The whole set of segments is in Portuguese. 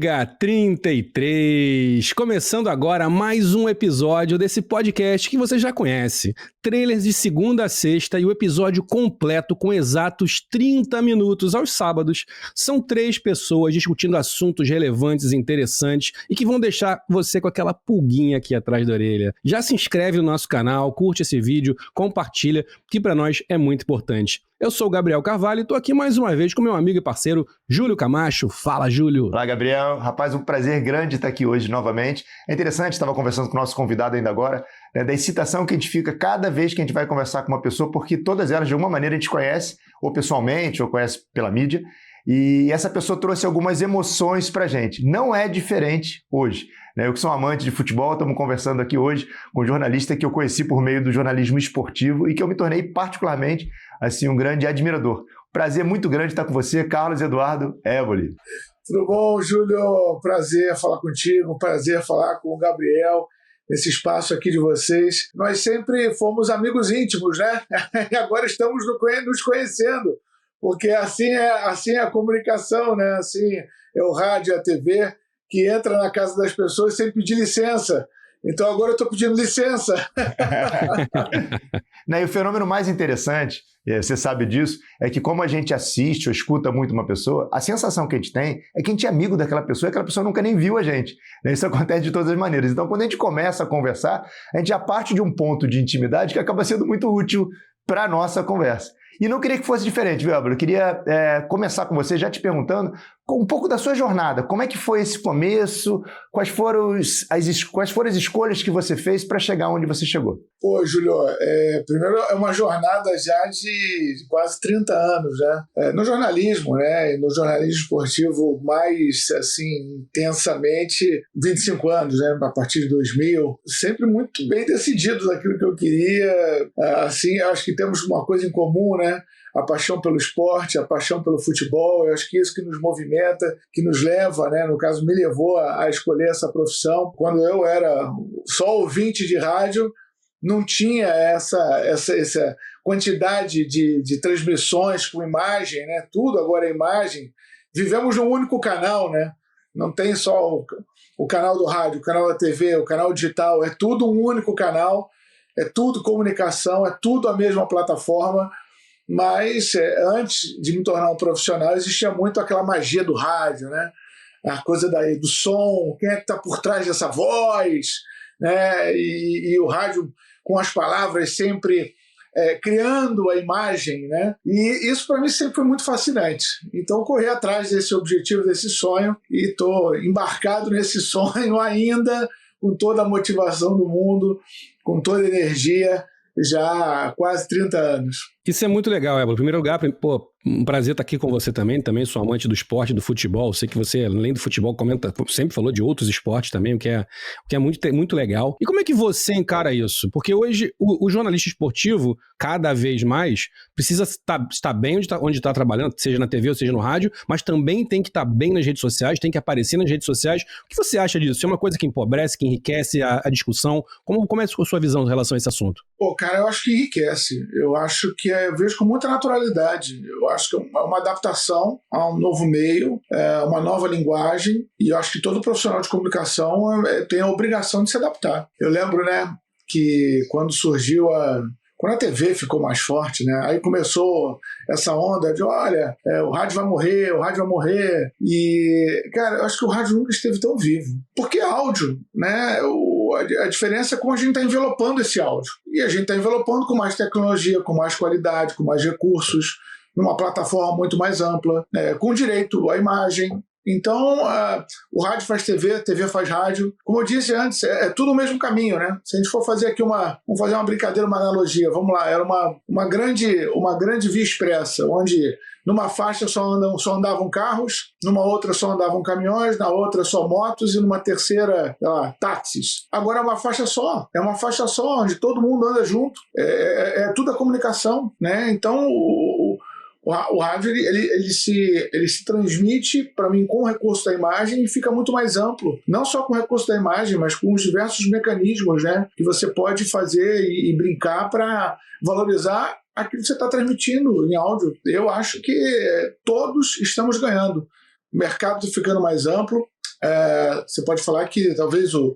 Liga 33, começando agora mais um episódio desse podcast que você já conhece. Trailers de segunda a sexta e o episódio completo com exatos 30 minutos aos sábados. São 3 pessoas discutindo assuntos relevantes e interessantes e que vão deixar você com aquela pulguinha aqui atrás da orelha. Já se inscreve no nosso canal, curte esse vídeo, compartilha, que para nós é muito importante. Eu sou o Gabriel Carvalho e tô aqui mais uma vez com meu amigo e parceiro Júlio Camacho. Fala, Júlio. Olá, Gabriel. Rapaz, um prazer grande estar aqui hoje novamente. É interessante, estava conversando com o nosso convidado ainda agora, da excitação que a gente fica cada vez que a gente vai conversar com uma pessoa, porque todas elas, de alguma maneira, a gente conhece, ou pessoalmente, ou conhece pela mídia, e essa pessoa trouxe algumas emoções pra gente. Não é diferente hoje. Eu que sou um amante de futebol, estamos conversando aqui hoje com um jornalista que eu conheci por meio do jornalismo esportivo e que eu me tornei particularmente assim, um grande admirador. Prazer muito grande estar com você, Carlos Eduardo Évoli. Tudo bom, Júlio? Prazer falar contigo, prazer falar com o Gabriel nesse espaço aqui de vocês. Nós sempre fomos amigos íntimos, né? E agora estamos nos conhecendo, porque assim é a comunicação, né? Assim é o rádio, a TV, que entra na casa das pessoas sem pedir licença. Então agora eu estou pedindo licença. E o fenômeno mais interessante, você sabe disso, é que como a gente assiste ou escuta muito uma pessoa, a sensação que a gente tem é que a gente é amigo daquela pessoa e aquela pessoa nunca nem viu a gente. Isso acontece de todas as maneiras. Então quando a gente começa a conversar, a gente já parte de um ponto de intimidade que acaba sendo muito útil para a nossa conversa. E não queria que fosse diferente, viu, Álvaro? Eu queria começar com você já te perguntando um pouco da sua jornada. Como é que foi esse começo? Quais foram as escolhas que você fez para chegar onde você chegou? Pô, Júlio, primeiro é uma jornada já de quase 30 anos, né? No jornalismo, né? No jornalismo esportivo mais, assim, intensamente, 25 anos, né? A partir de 2000. Sempre muito bem decidido daquilo que eu queria. Assim, acho que temos uma coisa em comum, né? A paixão pelo esporte, a paixão pelo futebol. Eu acho que isso que nos movimenta, que nos leva, né? No caso, me levou a escolher essa profissão. Quando eu era só ouvinte de rádio, não tinha essa quantidade de transmissões com imagem, né? Tudo agora é imagem. Vivemos num único canal, né? Não tem só o canal do rádio, o canal da TV, o canal digital. É tudo um único canal, é tudo comunicação, é tudo a mesma plataforma. Mas antes de me tornar um profissional, existia muito aquela magia do rádio, né? A coisa do som, quem é que está por trás dessa voz, né? E o rádio com as palavras sempre criando a imagem, né? E isso para mim sempre foi muito fascinante. Então corri atrás desse objetivo, desse sonho, e estou embarcado nesse sonho ainda, com toda a motivação do mundo, com toda a energia, já há quase 30 anos. Isso é muito legal, Évora. Em primeiro lugar, um prazer estar aqui com você também sou amante do esporte, do futebol. Sei que você, além do futebol, sempre falou de outros esportes também, o que é muito, muito legal. E como é que você encara isso? Porque hoje o jornalista esportivo, cada vez mais, precisa estar bem onde está trabalhando, seja na TV ou seja no rádio, mas também tem que estar bem nas redes sociais, tem que aparecer nas redes sociais. O que você acha disso? É uma coisa que empobrece, que enriquece a discussão? Como é a sua visão em relação a esse assunto? Pô, cara, eu acho que enriquece. Eu acho que eu vejo com muita naturalidade. Eu acho que é uma adaptação a um novo meio, uma nova linguagem, e eu acho que todo profissional de comunicação tem a obrigação de se adaptar. Eu lembro, né, que quando surgiu quando a TV ficou mais forte, né, aí começou essa onda de, olha, o rádio vai morrer, e, cara, eu acho que o rádio nunca esteve tão vivo. Porque é áudio, né, a diferença é como a gente está envelopando esse áudio. E a gente está envelopando com mais tecnologia, com mais qualidade, com mais recursos, numa plataforma muito mais ampla, com direito à imagem. Então, o rádio faz TV, a TV faz rádio. Como eu disse antes, é tudo o mesmo caminho, né? Se a gente for fazer aqui vamos fazer uma brincadeira, uma analogia. Vamos lá, era uma grande via expressa, onde numa faixa só andavam carros, numa outra só andavam caminhões, na outra só motos e numa terceira, táxis. Agora é uma faixa só, onde todo mundo anda junto. É tudo a comunicação, né? Então, o rádio ele se transmite, para mim, com o recurso da imagem, e fica muito mais amplo. Não só com o recurso da imagem, mas com os diversos mecanismos, né, que você pode fazer e brincar para valorizar aquilo que você está transmitindo em áudio. Eu acho que todos estamos ganhando. O mercado está ficando mais amplo, Você pode falar que talvez o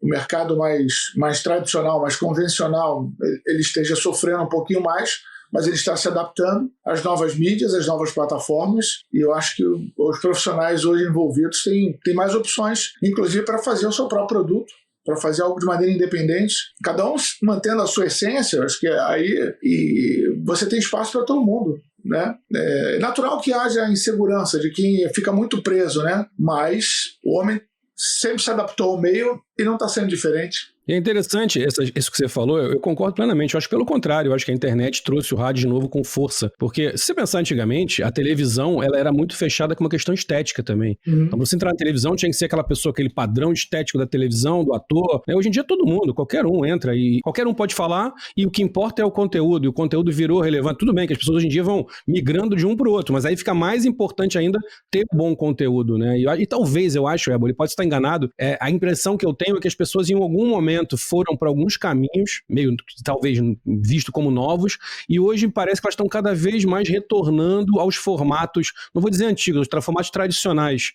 mercado mais tradicional, mais convencional, ele esteja sofrendo um pouquinho mais, mas ele está se adaptando às novas mídias, às novas plataformas, e eu acho que os profissionais hoje envolvidos têm mais opções, inclusive para fazer o seu próprio produto, para fazer algo de maneira independente, cada um mantendo a sua essência. Acho que e você tem espaço para todo mundo, né? É natural que haja insegurança de quem fica muito preso, né? Mas o homem sempre se adaptou ao meio e não está sendo diferente. E é interessante isso que você falou, eu concordo plenamente. Eu acho pelo contrário, eu acho que a internet trouxe o rádio de novo com força. Porque, se você pensar antigamente, a televisão ela era muito fechada com uma questão estética também. Então, você entrar na televisão tinha que ser aquela pessoa, aquele padrão estético da televisão, do ator. Hoje em dia todo mundo, qualquer um entra e qualquer um pode falar, e o que importa é o conteúdo, e o conteúdo virou relevante. Tudo bem que as pessoas hoje em dia vão migrando de um para o outro, mas aí fica mais importante ainda ter bom conteúdo, né? E talvez, eu acho, ele pode estar enganado, a impressão que eu tenho é que as pessoas em algum momento foram para alguns caminhos, meio talvez visto como novos, e hoje parece que elas estão cada vez mais retornando aos formatos, não vou dizer antigos, os formatos tradicionais.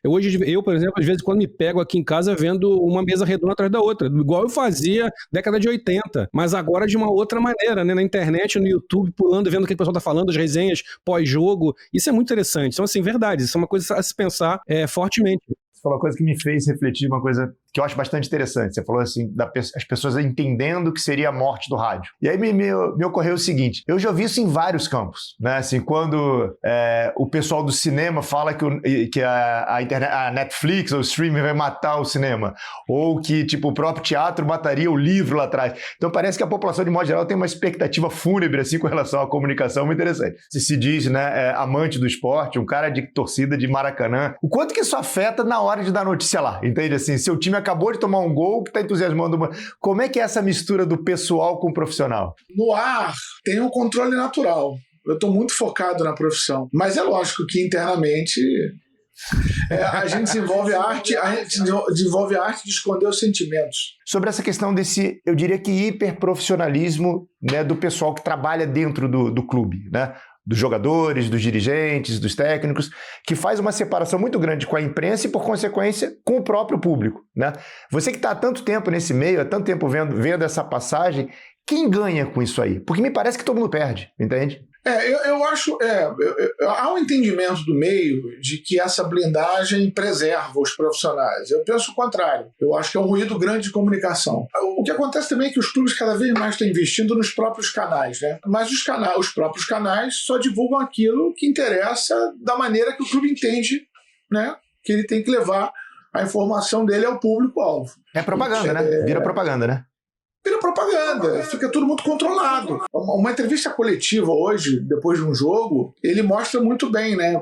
Eu, por exemplo, às vezes quando me pego aqui em casa vendo uma mesa redonda atrás da outra, igual eu fazia década de 80, mas agora de uma outra maneira, né? Na internet, no YouTube, pulando, vendo o que o pessoal está falando, as resenhas pós-jogo. Isso é muito interessante. Então, assim, verdade, isso é uma coisa a se pensar fortemente. Você falou uma coisa que me fez refletir, uma coisa que eu acho bastante interessante. Você falou assim, as pessoas entendendo o que seria a morte do rádio. E aí me ocorreu o seguinte, eu já vi isso em vários campos, né? Assim, quando o pessoal do cinema fala que a Netflix ou o streaming vai matar o cinema, ou que tipo, o próprio teatro mataria o livro lá atrás. Então parece que a população, de modo geral, tem uma expectativa fúnebre assim, com relação à comunicação muito interessante. Se diz, né, amante do esporte, um cara de torcida de Maracanã, o quanto que isso afeta na hora de dar notícia lá, entende? Assim, seu time acabou de tomar um gol que está entusiasmando. Como é que é essa mistura do pessoal com o profissional? No ar, tem um controle natural. Eu estou muito focado na profissão. Mas é lógico que internamente a gente desenvolve a arte de esconder os sentimentos. Sobre essa questão desse, eu diria que hiperprofissionalismo, né, do pessoal que trabalha dentro do clube, né? Dos jogadores, dos dirigentes, dos técnicos, que faz uma separação muito grande com a imprensa e, por consequência, com o próprio público, né? Você que está há tanto tempo nesse meio, há tanto tempo vendo essa passagem, quem ganha com isso aí? Porque me parece que todo mundo perde, entende? Eu acho, há um entendimento do meio de que essa blindagem preserva os profissionais. Eu penso o contrário. Eu acho que é um ruído grande de comunicação. O que acontece também é que os clubes cada vez mais estão investindo nos próprios canais, né? Mas os próprios canais só divulgam aquilo que interessa da maneira que o clube entende, né? Que ele tem que levar a informação dele ao público-alvo. É propaganda, né? Vira propaganda, né? Vira propaganda, fica tudo muito controlado. Uma entrevista coletiva hoje, depois de um jogo, ele mostra muito bem, né,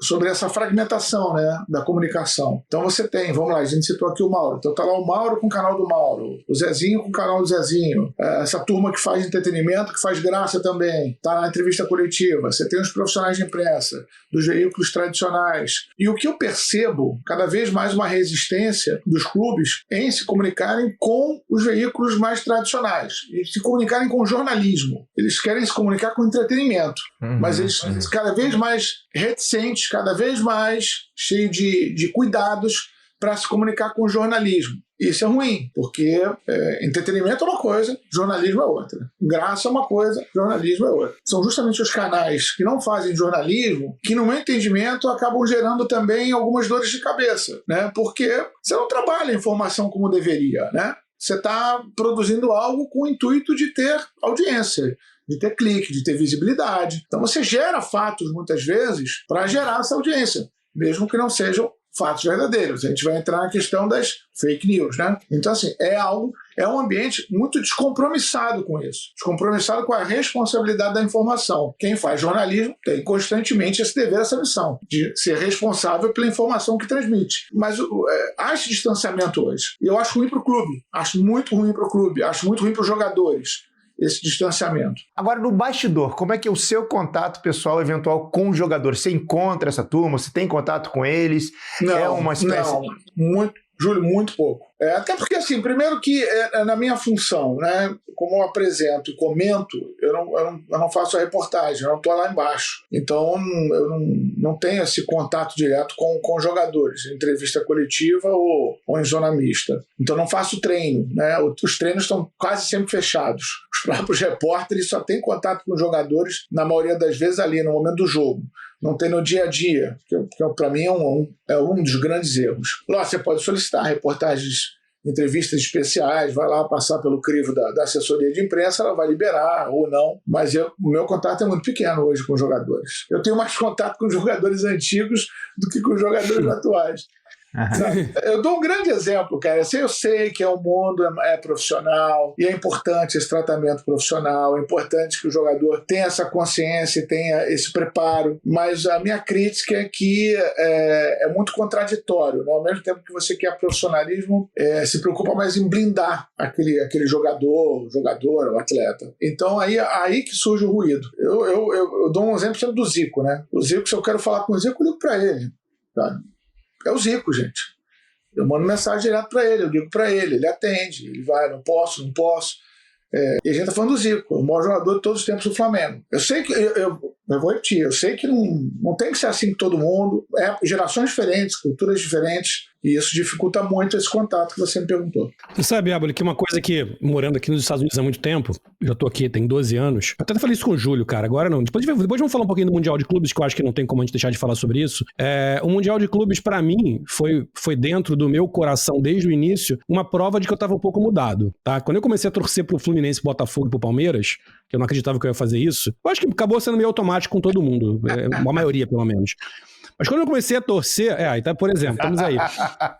sobre essa fragmentação, né, da comunicação. Então você tem, vamos lá, a gente citou aqui o Mauro. Então tá lá o Mauro com o canal do Mauro, o Zezinho com o canal do Zezinho, essa turma que faz entretenimento, que faz graça também, tá na entrevista coletiva. Você tem os profissionais de imprensa, dos veículos tradicionais. E o que eu percebo, cada vez mais uma resistência dos clubes em se comunicarem com os veículos mais tradicionais e se comunicarem com o jornalismo. Eles querem se comunicar com entretenimento, mas eles cada vez mais reticentes, cada vez mais cheios de cuidados para se comunicar com o jornalismo. Isso é ruim, porque entretenimento é uma coisa, jornalismo é outra. Graça é uma coisa, jornalismo é outra. São justamente os canais que não fazem jornalismo que, no meu entendimento, acabam gerando também algumas dores de cabeça, né? Porque você não trabalha a informação como deveria, né? Você está produzindo algo com o intuito de ter audiência, de ter clique, de ter visibilidade. Então você gera fatos, muitas vezes, para gerar essa audiência, mesmo que não sejam fatos verdadeiros. A gente vai entrar na questão das fake news, né? Então, assim, é um ambiente muito descompromissado com isso. Descompromissado com a responsabilidade da informação. Quem faz jornalismo tem constantemente esse dever, essa missão, de ser responsável pela informação que transmite. Mas há esse distanciamento hoje. E eu acho ruim para o clube. Acho muito ruim para o clube. Acho muito ruim para os jogadores, esse distanciamento. Agora, no bastidor, como é que é o seu contato pessoal eventual com os jogadores? Você encontra essa turma? Você tem contato com eles? Não, é uma espécie... não. Júlio, muito pouco. Até porque, assim, primeiro que na minha função, né, como eu apresento e comento, eu não faço a reportagem, eu não estou lá embaixo. Então, eu não tenho esse contato direto com jogadores, em entrevista coletiva ou em zona mista. Então, não faço treino, né? Os treinos estão quase sempre fechados. Os próprios repórteres só têm contato com os jogadores, na maioria das vezes, ali no momento do jogo. Não tem no dia a dia, que para mim é um dos grandes erros. Lá você pode solicitar reportagens, entrevistas especiais, vai lá passar pelo crivo da assessoria de imprensa, ela vai liberar ou não, mas o meu contato é muito pequeno hoje com os jogadores. Eu tenho mais contato com os jogadores antigos do que com os jogadores atuais. Eu dou um grande exemplo, cara. Eu sei que o mundo é profissional e é importante esse tratamento profissional, é importante que o jogador tenha essa consciência e tenha esse preparo, mas a minha crítica é que é muito contraditório, né? Ao mesmo tempo que você quer profissionalismo, se preocupa mais em blindar aquele jogador, o atleta. Então aí que surge o ruído. Eu dou um exemplo sempre do Zico, né? O Zico, se eu quero falar com o Zico, eu ligo para ele, tá? É o Zico, gente. Eu mando mensagem direto para ele, eu ligo para ele atende, ele vai, não posso. E a gente tá falando do Zico, o maior jogador de todos os tempos do Flamengo. Eu sei que, eu vou repetir, eu sei que não tem que ser assim com todo mundo, gerações diferentes, culturas diferentes, e isso dificulta muito esse contato que você me perguntou. Você sabe, Éboli, que uma coisa que, morando aqui nos Estados Unidos há muito tempo, já tô aqui, tem 12 anos, eu até falei isso com o Júlio, cara, agora não. Depois vamos falar um pouquinho do Mundial de Clubes, que eu acho que não tem como a gente deixar de falar sobre isso. O Mundial de Clubes, pra mim, foi dentro do meu coração, desde o início, uma prova de que eu tava um pouco mudado, tá? Quando eu comecei a torcer pro Fluminense, Botafogo e pro Palmeiras, que eu não acreditava que eu ia fazer isso, eu acho que acabou sendo meio automático com todo mundo, a maioria, pelo menos. Mas quando eu comecei a torcer, então, por exemplo, estamos aí.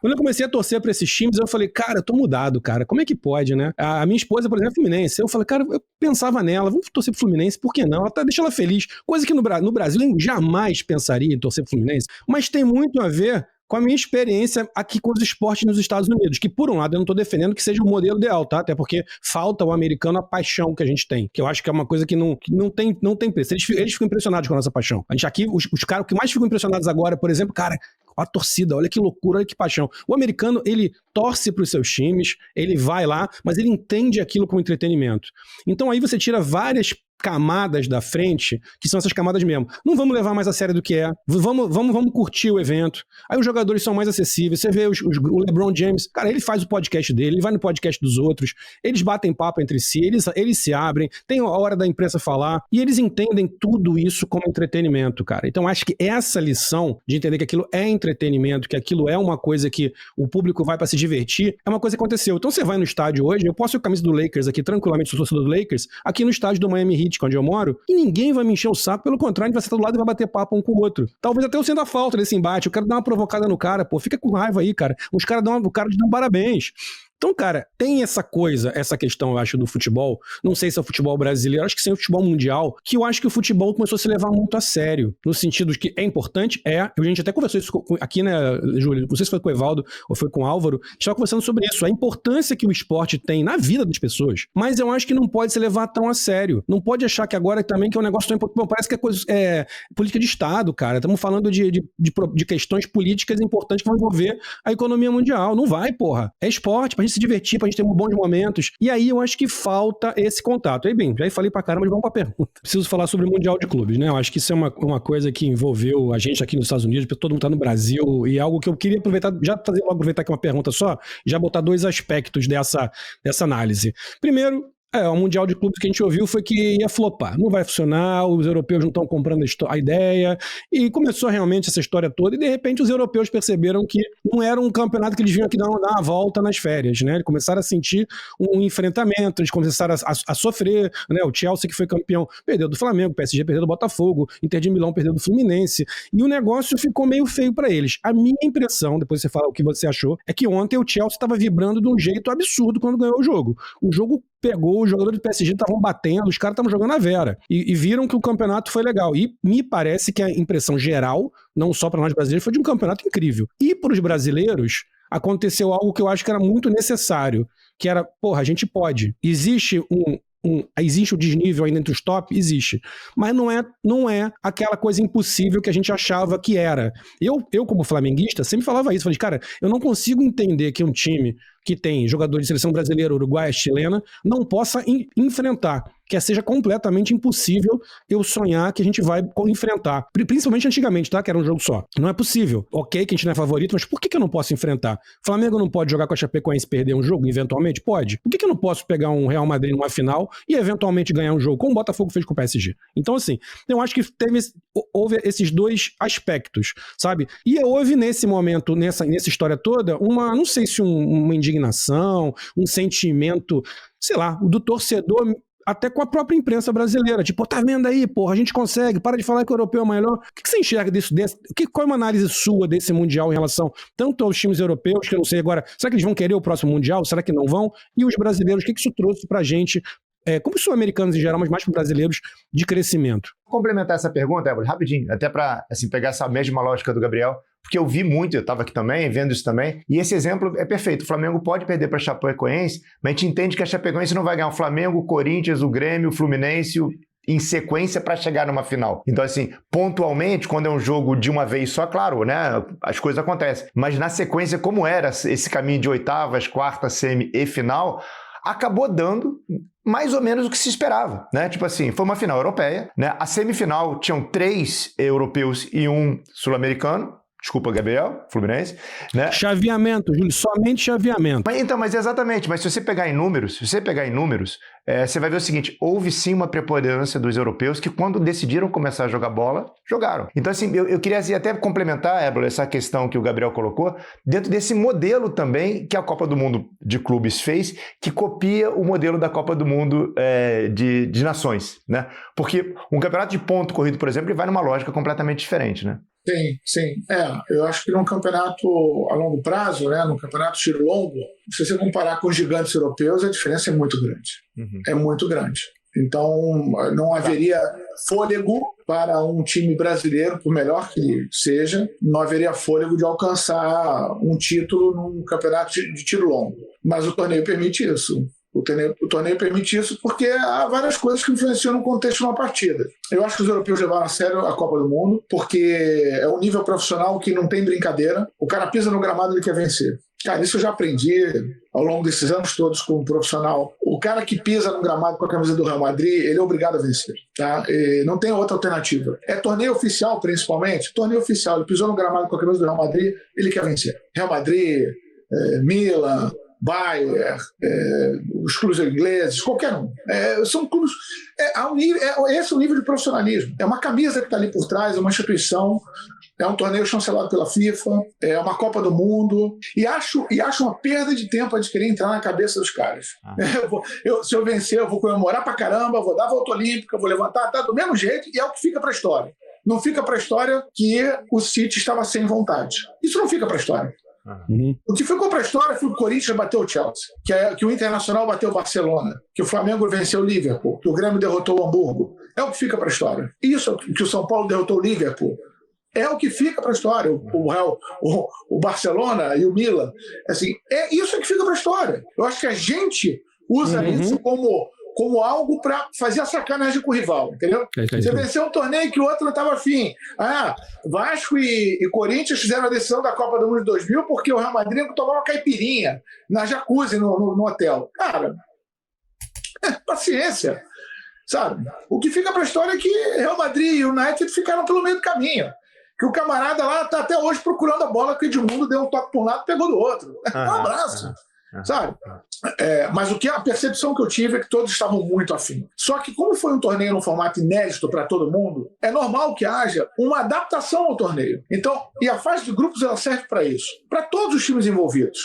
Quando eu comecei a torcer pra esses times, eu falei, cara, eu tô mudado, cara. Como é que pode, né? A minha esposa, por exemplo, é Fluminense. Eu falei, cara, eu pensava nela, vamos torcer pro Fluminense, por que não? Deixa ela feliz. Coisa que no Brasil eu jamais pensaria em torcer pro Fluminense. Mas tem muito a ver com a minha experiência aqui com os esportes nos Estados Unidos, que por um lado eu não estou defendendo que seja o modelo ideal, tá? Até porque falta ao americano a paixão que a gente tem, que eu acho que é uma coisa que não tem preço. Eles ficam impressionados com a nossa paixão. A gente aqui, os caras que mais ficam impressionados agora, por exemplo, cara, a torcida, olha que loucura, olha que paixão. O americano, ele torce para os seus times, ele vai lá, mas ele entende aquilo como entretenimento. Então aí você tira várias camadas da frente, que são essas camadas mesmo. Não vamos levar mais a sério do que é. Vamos curtir o evento. Aí os jogadores são mais acessíveis. Você vê o LeBron James, cara, ele faz o podcast dele, ele vai no podcast dos outros, eles batem papo entre si, eles se abrem, tem a hora da imprensa falar, e eles entendem tudo isso como entretenimento, cara. Então acho que essa lição de entender que aquilo é entretenimento, que aquilo é uma coisa que o público vai para se divertir, é uma coisa que aconteceu. Então você vai no estádio hoje, eu posso ir com a camisa do Lakers aqui, tranquilamente, sou torcedor do Lakers, aqui no estádio do Miami Heat, onde eu moro, e ninguém vai me encher o saco, pelo contrário, a gente vai sentar do lado e vai bater papo um com o outro. Talvez até eu sinta falta desse embate, eu quero dar uma provocada no cara, pô, fica com raiva aí, cara. O cara te dá um parabéns. Então, cara, tem essa questão, eu acho, do futebol, não sei se é o futebol brasileiro, acho que sim, é o futebol mundial, que eu acho que o futebol começou a se levar muito a sério, no sentido de que é importante, a gente até conversou isso aqui, né, Júlio, não sei se foi com o Evaldo ou foi com o Álvaro, a gente estava conversando sobre isso, a importância que o esporte tem na vida das pessoas, mas eu acho que não pode se levar tão a sério, não pode achar que agora também que é um negócio tão importante, parece que é política de Estado, cara, estamos falando de questões políticas importantes que vão envolver a economia mundial, não vai, porra, é esporte, pra gente se divertir, pra gente ter bons momentos. E aí eu acho que falta esse contato. Aí bem, já falei pra caramba, mas vamos pra pergunta. Preciso falar sobre o Mundial de Clubes, né? Eu acho que isso é uma coisa que envolveu a gente aqui nos Estados Unidos, todo mundo tá no Brasil, e algo que eu queria aproveitar, aproveitar aqui uma pergunta só, já botar dois aspectos dessa análise. Primeiro, o Mundial de Clubes que a gente ouviu foi que ia flopar, não vai funcionar, os europeus não estão comprando a ideia, e começou realmente essa história toda, e de repente os europeus perceberam que não era um campeonato que eles vinham aqui dar uma volta nas férias, né? Eles começaram a sentir um enfrentamento, eles começaram a sofrer, né? O Chelsea, que foi campeão, perdeu do Flamengo, o PSG perdeu do Botafogo, Inter de Milão perdeu do Fluminense, e o negócio ficou meio feio para eles. A minha impressão, depois você fala o que você achou, é que ontem o Chelsea estava vibrando de um jeito absurdo quando ganhou o jogo. O jogo pegou, os jogadores do PSG estavam batendo, os caras estavam jogando a vera. E viram que o campeonato foi legal. E me parece que a impressão geral, não só para nós brasileiros, foi de um campeonato incrível. E para os brasileiros, aconteceu algo que eu acho que era muito necessário, que era, porra, a gente pode. Existe existe o desnível ainda entre os top? Existe. Mas não é aquela coisa impossível que a gente achava que era. Eu como flamenguista, sempre falava isso. Falei, cara, eu não consigo entender que um time que tem jogador de seleção brasileira, uruguaia, chilena, não possa enfrentar. Que seja completamente impossível eu sonhar que a gente vai enfrentar. Principalmente antigamente, tá? Que era um jogo só. Não é possível. Ok, que a gente não é favorito, mas por que eu não posso enfrentar? O Flamengo não pode jogar com a Chapecoense e perder um jogo, eventualmente? Pode. Por que eu não posso pegar um Real Madrid numa final e eventualmente ganhar um jogo, como o Botafogo fez com o PSG? Então, assim, eu acho que houve esses dois aspectos, sabe? E houve nesse momento, nessa história toda, não sei se uma indignação, um sentimento, sei lá, do torcedor, até com a própria imprensa brasileira, tipo, tá vendo aí, porra, a gente consegue, para de falar que o europeu é o melhor. O que você enxerga disso? Qual é uma análise sua desse Mundial em relação tanto aos times europeus, que eu não sei agora, será que eles vão querer o próximo Mundial? Será que não vão? E os brasileiros, o que isso trouxe pra gente, como os sul-americanos em geral, mas mais para brasileiros, de crescimento? Vou complementar essa pergunta, Évora, rapidinho, até para assim, pegar essa mesma lógica do Gabriel, porque eu vi muito, eu estava aqui também, vendo isso também, e esse exemplo é perfeito. O Flamengo pode perder para a Chapecoense, mas a gente entende que a Chapecoense não vai ganhar o Flamengo, o Corinthians, o Grêmio, o Fluminense, em sequência para chegar numa final. Então, assim, pontualmente, quando é um jogo de uma vez só, claro, né, as coisas acontecem. Mas na sequência, como era esse caminho de oitavas, quarta, semi e final, acabou dando mais ou menos o que se esperava, né? Tipo assim, foi uma final europeia, né? A semifinal tinham 3 europeus e 1 sul-americano. Desculpa, Gabriel, Fluminense, né? Chaveamento, Júlio, somente chaveamento. Mas exatamente, mas se você pegar em números, você vai ver o seguinte, houve sim uma preponderância dos europeus que quando decidiram começar a jogar bola, jogaram. Então assim, eu queria assim, até complementar, Ébolo, essa questão que o Gabriel colocou, dentro desse modelo também que a Copa do Mundo de Clubes fez, que copia o modelo da Copa do Mundo de Nações, né? Porque um campeonato de ponto corrido, por exemplo, ele vai numa lógica completamente diferente, né? Sim. Eu acho que num campeonato a longo prazo, né, num campeonato tiro longo, se você comparar com os gigantes europeus, a diferença é muito grande. Uhum. É muito grande. Então, não haveria fôlego para um time brasileiro, por melhor que ele seja, não haveria fôlego de alcançar um título num campeonato de tiro longo. Mas o torneio permite isso. O torneio permite isso porque há várias coisas que influenciam no contexto de uma partida. Eu acho que os europeus levaram a sério a Copa do Mundo porque é um nível profissional que não tem brincadeira. O cara pisa no gramado e ele quer vencer. Cara, isso eu já aprendi ao longo desses anos todos como profissional. O cara que pisa no gramado com a camisa do Real Madrid, ele é obrigado a vencer. Tá? E não tem outra alternativa. É torneio oficial, principalmente. Torneio oficial. Ele pisou no gramado com a camisa do Real Madrid, ele quer vencer. Real Madrid, Milan, Bayern, os clubes ingleses, qualquer um. São clubes. Esse é o nível de profissionalismo. É uma camisa que está ali por trás, é uma instituição, é um torneio chancelado pela FIFA, é uma Copa do Mundo. E acho uma perda de tempo a gente querer entrar na cabeça dos caras. Se eu vencer, eu vou comemorar pra caramba, vou dar a volta olímpica, vou levantar, tá do mesmo jeito, e é o que fica pra história. Não fica pra história que o City estava sem vontade. Isso não fica pra história. Uhum. O que ficou para a história foi que o Corinthians bateu o Chelsea, que o Internacional bateu o Barcelona, que o Flamengo venceu o Liverpool, que o Grêmio derrotou o Hamburgo. É o que fica para a história. Isso, que o São Paulo derrotou o Liverpool, é o que fica para a história. O Barcelona e o Milan. Assim, é isso que fica para a história. Eu acho que a gente usa isso como algo para fazer a sacanagem com o rival, entendeu? Você venceu um torneio que o outro não estava afim. Vasco e Corinthians fizeram a decisão da Copa do Mundo de 2000 porque o Real Madrid tomou uma caipirinha na jacuzzi no hotel. Cara, paciência, sabe? O que fica para a história é que Real Madrid e o United ficaram pelo meio do caminho. Que o camarada lá está até hoje procurando a bola que o Edmundo deu um toque por um lado e pegou do outro. Um abraço. Sabe? Mas a percepção que eu tive é que todos estavam muito afim. Só que como foi um torneio num formato inédito para todo mundo, é normal que haja uma adaptação ao torneio. Então, e a fase de grupos ela serve para isso, para todos os times envolvidos.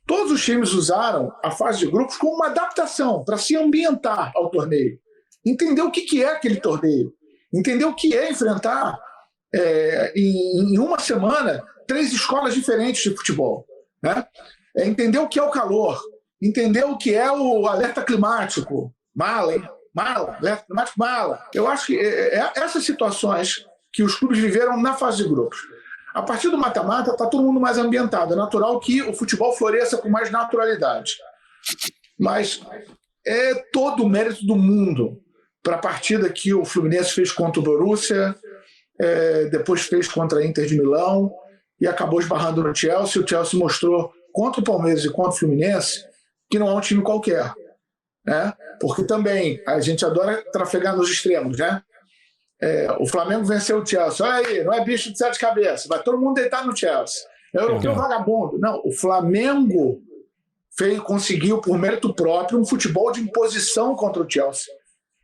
Todos os times usaram a fase de grupos como uma adaptação para se ambientar ao torneio, entender o que é aquele torneio, entender o que é enfrentar em uma semana 3 escolas diferentes de futebol, né? Entender o que é o calor, entender o que é o alerta climático, alerta climático, mala. Eu acho que essas situações que os clubes viveram na fase de grupos. A partir do mata-mata está todo mundo mais ambientado. É natural que o futebol floresça com mais naturalidade. Mas todo o mérito do mundo para a partida que o Fluminense fez contra o Borussia, depois fez contra a Inter de Milão e acabou esbarrando no Chelsea. O Chelsea mostrou contra o Palmeiras e contra o Fluminense que não é um time qualquer, né? Porque também a gente adora trafegar nos extremos, né? O Flamengo venceu o Chelsea. Olha aí, não é bicho de sete cabeças, vai todo mundo deitar no Chelsea. É europeu vagabundo. Não, o Flamengo conseguiu, por mérito próprio, um futebol de imposição contra o Chelsea.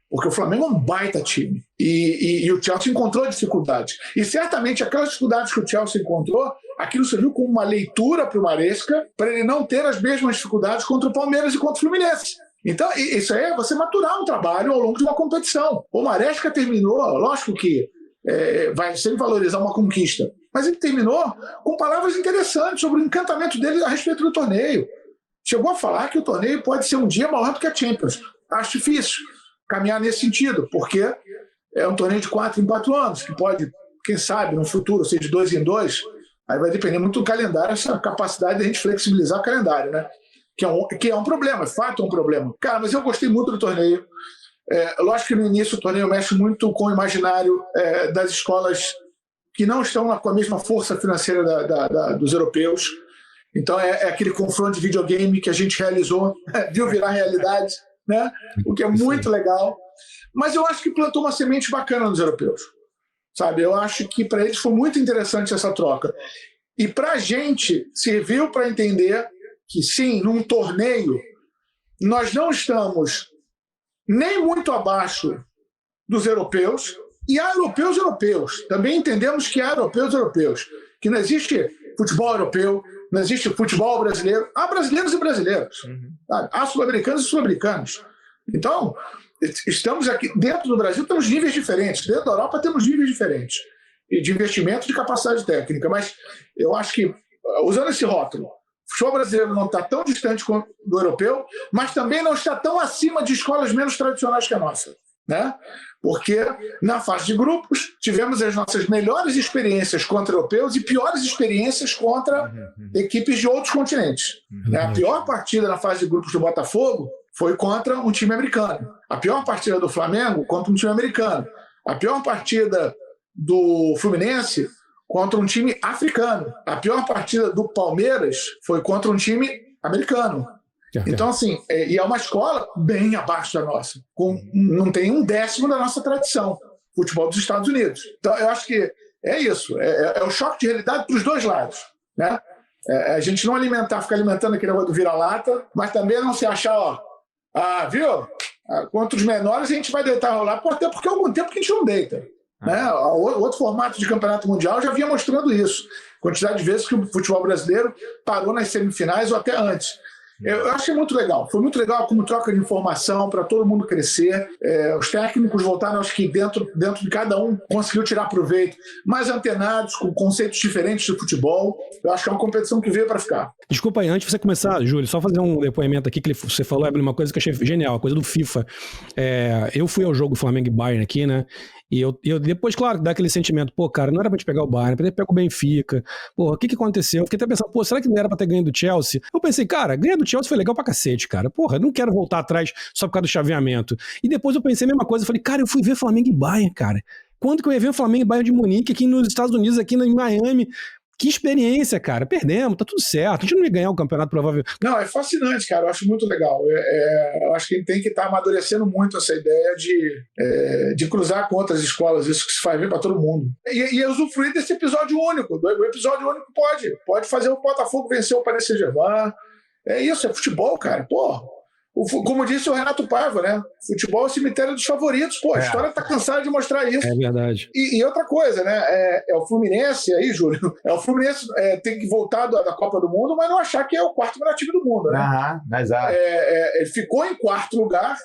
Porque o Flamengo é um baita time. E o Chelsea encontrou dificuldades. E certamente aquelas dificuldades que o Chelsea encontrou, aquilo serviu como uma leitura para o Maresca, para ele não ter as mesmas dificuldades contra o Palmeiras e contra o Fluminense. Então, isso aí é você maturar um trabalho ao longo de uma competição. O Maresca terminou, lógico que vai sempre valorizar uma conquista, mas ele terminou com palavras interessantes sobre o encantamento dele a respeito do torneio. Chegou a falar que o torneio pode ser um dia maior do que a Champions. Acho difícil caminhar nesse sentido, porque é um torneio de 4 em 4 anos, que pode, quem sabe, no futuro ser de 2 em 2, aí vai depender muito do calendário, essa capacidade de a gente flexibilizar o calendário, né? Que é um problema, de fato é um problema. Cara, mas eu gostei muito do torneio. Lógico que no início o torneio mexe muito com o imaginário das escolas que não estão com a mesma força financeira dos europeus. Então é aquele confronto de videogame que a gente realizou, viu virar realidade, né? O que é muito legal. Mas eu acho que plantou uma semente bacana nos europeus. Sabe? Eu acho que para eles foi muito interessante essa troca. E para a gente serviu para entender que sim, num torneio, nós não estamos nem muito abaixo dos europeus, e há europeus. Também entendemos que há europeus, que não existe futebol europeu, não existe futebol brasileiro. Há brasileiros e brasileiros. Há sul-americanos e sul-americanos. Então, estamos aqui, dentro do Brasil temos níveis diferentes, dentro da Europa temos níveis diferentes, e de investimento, de capacidade técnica. Mas eu acho que, usando esse rótulo, o futebol brasileiro não está tão distante do europeu, mas também não está tão acima de escolas menos tradicionais que a nossa, né? Porque na fase de grupos tivemos as nossas melhores experiências contra europeus e piores experiências contra equipes de outros continentes. A pior partida na fase de grupos do Botafogo foi contra um time americano. A pior partida do Flamengo contra um time americano. A pior partida do Fluminense contra um time africano. A pior partida do Palmeiras foi contra um time americano. Então, assim, e é uma escola bem abaixo da nossa. Não tem 1/10 da nossa tradição. Futebol dos Estados Unidos. Então, eu acho que é isso. É o choque de realidade para os dois lados, né? A gente não ficar alimentando aquele negócio do vira-lata, mas também não se achar, viu? Contra os menores a gente vai deitar rolar, até porque há algum tempo que a gente não deita. Né? O outro formato de campeonato mundial já vinha mostrando isso. Quantidade de vezes que o futebol brasileiro parou nas semifinais ou até antes. Eu achei muito legal. Foi muito legal como troca de informação para todo mundo crescer. Os técnicos voltaram, acho que dentro de cada um conseguiu tirar proveito. Mais antenados, com conceitos diferentes de futebol. Eu acho que é uma competição que veio para ficar. Desculpa aí, antes de você começar, Júlio, só fazer um depoimento aqui que você falou, uma coisa que eu achei genial, a coisa do FIFA. Eu fui ao jogo Flamengo e Bayern aqui, né? E eu depois, claro, dá aquele sentimento, cara, não era pra gente pegar o Bayern, pra gente pegar o Benfica. O que aconteceu? Eu fiquei até pensando, será que não era pra ter ganho do Chelsea? Eu pensei, cara, ganhar do Chelsea foi legal pra cacete, cara. Não quero voltar atrás só por causa do chaveamento. E depois eu pensei a mesma coisa, falei, cara, eu fui ver Flamengo e Bayern, cara. Quando que eu ia ver o Flamengo e Bayern de Munique aqui nos Estados Unidos, aqui em Miami? Que experiência, cara. Perdemos, tá tudo certo. A gente não ia ganhar o campeonato, provavelmente. Não, é fascinante, cara. Eu acho muito legal. Eu acho que a gente tem que estar amadurecendo muito essa ideia de cruzar com outras escolas, isso que se faz bem para todo mundo. E usufruir desse episódio único. O episódio único pode fazer o Botafogo vencer o Paris Saint-Germain. É isso, é futebol, cara. Como disse o Renato Paiva, né? Futebol é o cemitério dos favoritos. A história está cansada de mostrar isso. É verdade. E outra coisa, né? É o Fluminense aí, Júlio. O Fluminense tem que voltar da Copa do Mundo, mas não achar que é o quarto melhor time do mundo, né? Exato. Ele ficou em quarto lugar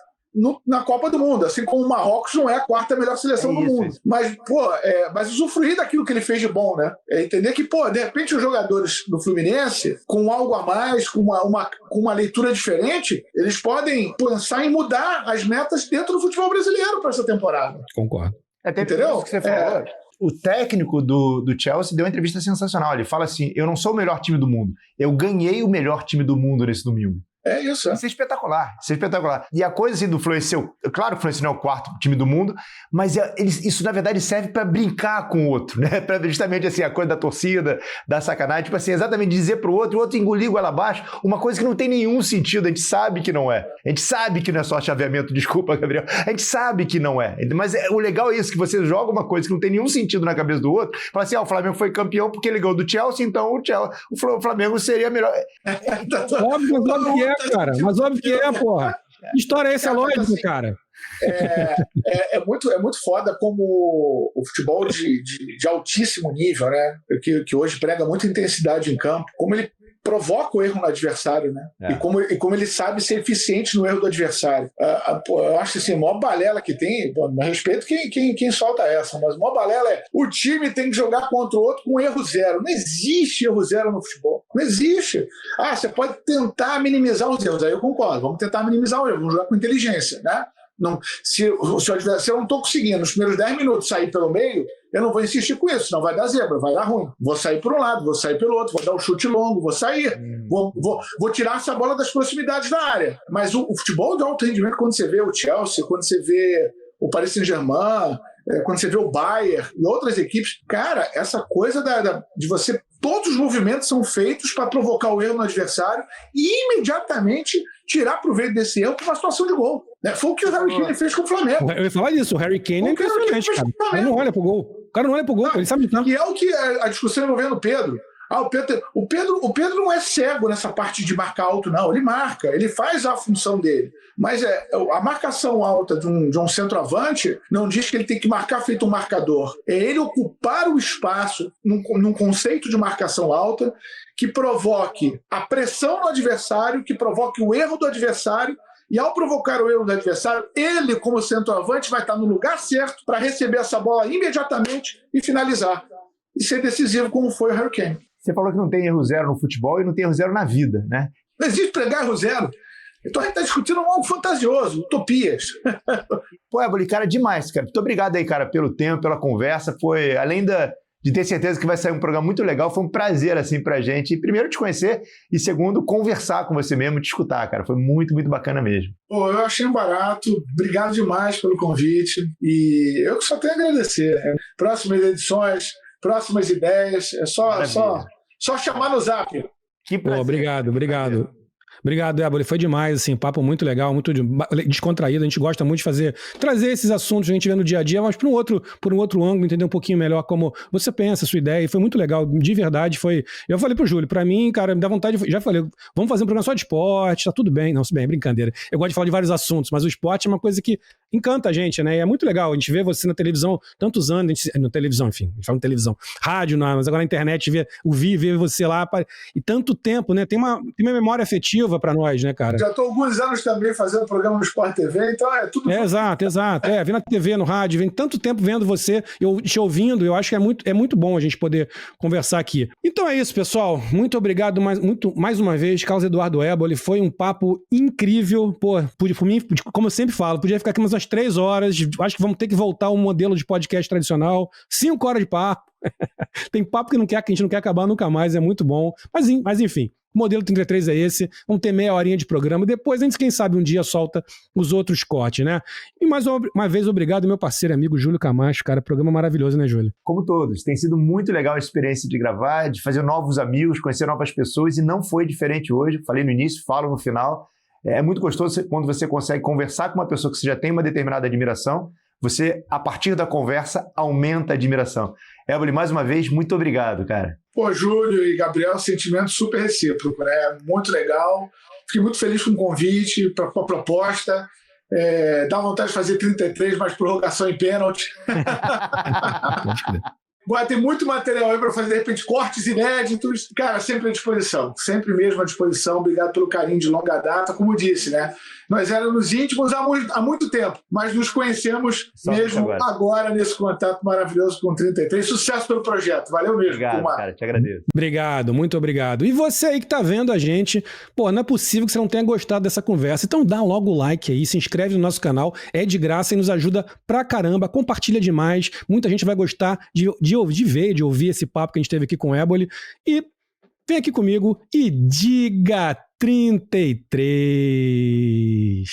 na Copa do Mundo, assim como o Marrocos não é a quarta melhor seleção do mundo. Isso. Mas usufruir daquilo que ele fez de bom, né? Entender que, de repente, os jogadores do Fluminense, com algo a mais, com uma leitura diferente, eles podem pensar em mudar as metas dentro do futebol brasileiro para essa temporada. Concordo. Entendeu? Isso que você falou. O técnico do Chelsea deu uma entrevista sensacional. Ele fala assim, eu não sou o melhor time do mundo, eu ganhei o melhor time do mundo nesse domingo. É isso. Isso é espetacular. Isso é espetacular. E a coisa assim do Fluminense, claro que o Fluminense não é o quarto time do mundo, mas isso na verdade serve para brincar com o outro, né? Para justamente assim, a coisa da torcida, da sacanagem, tipo assim, exatamente dizer pro outro, o outro engolir goela abaixo, uma coisa que não tem nenhum sentido, a gente sabe que não é. A gente sabe que não é só chaveamento, desculpa, Gabriel. A gente sabe que não é. Mas o legal é isso, que você joga uma coisa que não tem nenhum sentido na cabeça do outro, fala assim, o Flamengo foi campeão porque ele ganhou do Chelsea, então o Flamengo seria melhor. Óbvio, mas óbvio que é, cara. Mas óbvio que é, porra. Que história é essa lógica, assim, cara? É muito foda como o futebol de altíssimo nível, né? Que hoje prega muita intensidade em campo, como ele provoca o erro no adversário, né? E como ele sabe ser eficiente no erro do adversário. Eu acho assim, a maior balela que tem, a respeito quem solta essa, mas a maior balela é o time tem que jogar contra o outro com erro zero. Não existe erro zero no futebol. Não existe. Você pode tentar minimizar os erros, aí eu concordo. Vamos tentar minimizar os erros, vamos jogar com inteligência, né? Não, se eu não estou conseguindo nos primeiros 10 minutos sair pelo meio, eu não vou insistir com isso, senão vai dar zebra, vai dar ruim. Vou sair por um lado, vou sair pelo outro, vou dar um chute longo, vou sair, vou tirar essa bola das proximidades da área. Mas o futebol de alto rendimento, quando você vê o Chelsea, quando você vê o Paris Saint-Germain, quando você vê o Bayern e outras equipes, cara, essa coisa de você... Todos os movimentos são feitos para provocar o erro no adversário e imediatamente tirar proveito desse erro para uma situação de gol. Foi o que o Harry Kane fez com o Flamengo. Eu ia falar disso, o Harry Kane é impressionante, cara. O cara não olha pro gol. O cara não olha pro gol, ele sabe de E é o que a discussão envolvendo o Pedro. O Pedro não é cego nessa parte de marcar alto, não. Ele marca, ele faz a função dele. Mas a marcação alta de um centroavante não diz que ele tem que marcar feito um marcador. É ele ocupar o espaço num conceito de marcação alta que provoque a pressão no adversário, que provoque o erro do adversário. E ao provocar o erro do adversário, ele, como centroavante, vai estar no lugar certo para receber essa bola imediatamente e finalizar. E ser decisivo, como foi o Harry Kane. Você falou que não tem erro zero no futebol e não tem erro zero na vida, né? Não existe pregar erro zero. Então a gente está discutindo algo fantasioso, utopias. Pô, Éboli, cara, demais, cara. Muito obrigado aí, cara, pelo tempo, pela conversa. Foi, além de ter certeza que vai sair um programa muito legal, foi um prazer, assim, pra gente. Primeiro, te conhecer e, segundo, conversar com você mesmo, te escutar, cara. Foi muito, muito bacana mesmo. Pô, eu achei um barato. Obrigado demais pelo convite. E eu só tenho a agradecer. Próximas edições, próximas ideias, é só chamar no Zap. Que prazer. Pô, obrigado. Obrigado, Éboli. Foi demais, assim, papo muito legal, muito descontraído. A gente gosta muito de trazer esses assuntos que a gente vê no dia a dia, mas por um outro ângulo, entender um pouquinho melhor como você pensa, a sua ideia. E foi muito legal, de verdade. Eu falei pro Júlio, pra mim, cara, me dá vontade, já falei, vamos fazer um programa só de esporte, tá tudo bem. Não, se bem, é brincadeira. Eu gosto de falar de vários assuntos, mas o esporte é uma coisa que encanta a gente, né? E é muito legal. A gente vê você na televisão tantos anos, na televisão, enfim, a gente fala em televisão, rádio, mas agora na internet, ver você lá, e tanto tempo, né? Tem uma memória afetiva pra nós, né, cara? Já tô há alguns anos também fazendo programa no Sport TV, então é tudo... Exato. Vem na TV, no rádio, vem tanto tempo vendo você, eu te ouvindo, eu acho que é muito bom a gente poder conversar aqui. Então é isso, pessoal. Muito obrigado mais uma vez, Carlos Eduardo Éboli. Foi um papo incrível. Pô, por mim, como eu sempre falo, podia ficar aqui umas 3 horas. Acho que vamos ter que voltar ao modelo de podcast tradicional. 5 horas de papo. Tem papo que a gente não quer acabar nunca mais, é muito bom. Mas enfim, o modelo 33 é esse. Vamos ter meia horinha de programa. Depois, antes, quem sabe, um dia solta os outros cortes, né? E mais uma vez, obrigado, meu parceiro e amigo Júlio Camacho. Cara, programa maravilhoso, né, Júlio? Como todos. Tem sido muito legal a experiência de gravar, de fazer novos amigos, conhecer novas pessoas, e não foi diferente hoje. Falei no início, falo no final. É muito gostoso quando você consegue conversar com uma pessoa que você já tem uma determinada admiração. Você, a partir da conversa, aumenta a admiração. Éboli, mais uma vez, muito obrigado, cara. Pô, Júlio e Gabriel, sentimento super recíproco, né? Muito legal. Fiquei muito feliz com o convite, com a proposta. Dá vontade de fazer 33, mas prorrogação em pênalti. Tem muito material aí para fazer, de repente, cortes inéditos. Cara, sempre à disposição. Sempre mesmo à disposição. Obrigado pelo carinho de longa data. Como eu disse, né? Nós éramos íntimos há muito tempo, mas nos conhecemos só mesmo agora nesse contato maravilhoso com o 33. Sucesso pelo projeto. Valeu mesmo. Obrigado, cara. Te agradeço. Obrigado, muito obrigado. E você aí que tá vendo a gente, pô, não é possível que você não tenha gostado dessa conversa. Então dá logo o like aí, se inscreve no nosso canal. É de graça e nos ajuda pra caramba. Compartilha demais. Muita gente vai gostar de ouvir esse papo que a gente teve aqui com o Éboli. E vem aqui comigo e diga 33.